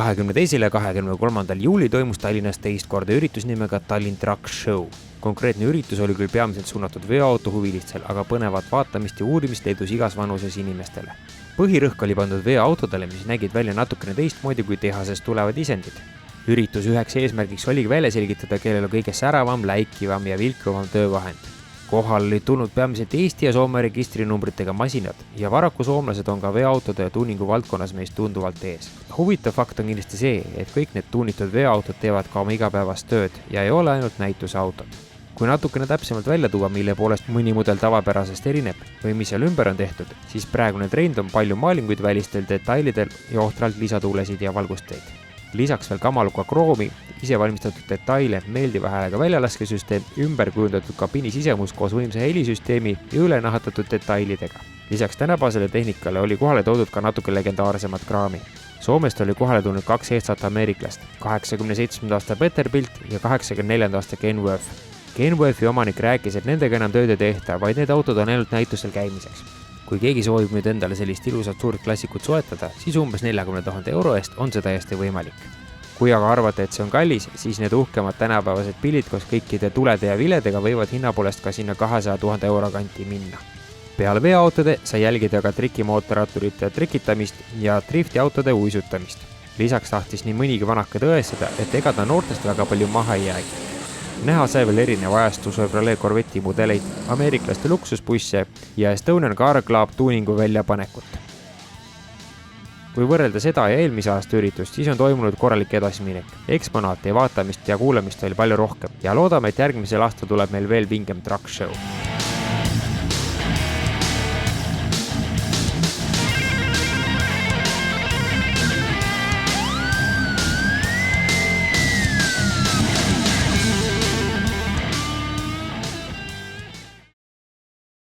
22. ja 23. juuli toimus Tallinnas teist korda üritus nimega Tallinn Truck Show. Konkreetne üritus oli küll peamiselt suunatud veoauto huvilistele, aga põnevat vaatamist ja uurimist leidus igas vanuses inimestele. Põhirõhk oli pandud veoautodele, mis nägid välja natukene teistmoodi kui tehasest tulevad isendid. Üritus üheks eesmärgiks oligi välja selgitada, kellel on kõige säravam, läikivam ja vilkuvam töövahend. Kohal olid tulnud peamiselt Eesti ja Soome registrinumbritega masinad ja paraku soomlased on ka veoautode ja tuuningu valdkonnas meist tunduvalt ees. Huvitav fakt on kindlasti see, et kõik need tuunitud veoautod teevad ka oma igapäevast tööd ja ei ole ainult näituseautod. Kui natukene täpsemalt välja tuua, mille poolest mõni mudel tavapärasest erineb või mis seal ümber on tehtud, siis praegune trend on palju maalinguid välistel detailidel ja ohtralt lisatuulesid ja valgusteid. Lisaks veel kamaluka kroomi, isevalmistatud detaile, meeldiva häälega väljalaskesüsteem, ümber kujundatud kabiini sisemus koos võimsa helisüsteemi ja ülenahatatud detailidega. Lisaks tänapäevasele tehnikale oli kohale toodud ka natuke legendaarsemat kraami. Soomest oli kohale tulnud 2 ehtsat ameeriklast, 87. aasta Peterbilt ja 84. aasta Kenworth. Kenworthi omanik rääkis, et nendega enam tööd ei tehta, vaid need autod on ainult näitusel käimiseks. Kui keegi soovib nüüd endale sellist ilusat suurt klassikut soetada, siis umbes 40 000 euro eest on see täiesti võimalik. Kui aga arvate, et see on kallis, siis need uhkemad tänapäevased pillid koos kõikide tulede ja viledega võivad hinna poolest ka sinna 200 000 euro kanti minna. Peale veoautode sai jälgida ka trikimootorratturite trikitamist ja driftiautode uisutamist. Lisaks tahtis nii mõnigi vanake tõestada, et ega ta noortest väga palju maha ei jäägi. Näha sai veel erineva ajastu Chevrolet Corvette'i mudeleid, ameeriklaste luksusbusse ja Estonian Car Club tuuningu väljapanekut. Kui võrrelda seda ja eelmise aasta üritust, siis on toimunud korralik edasiminek. Eksponaati, vaatamist ja kuulamist oli palju rohkem ja loodame, et järgmisel aastal tuleb meil veel vingem truck show.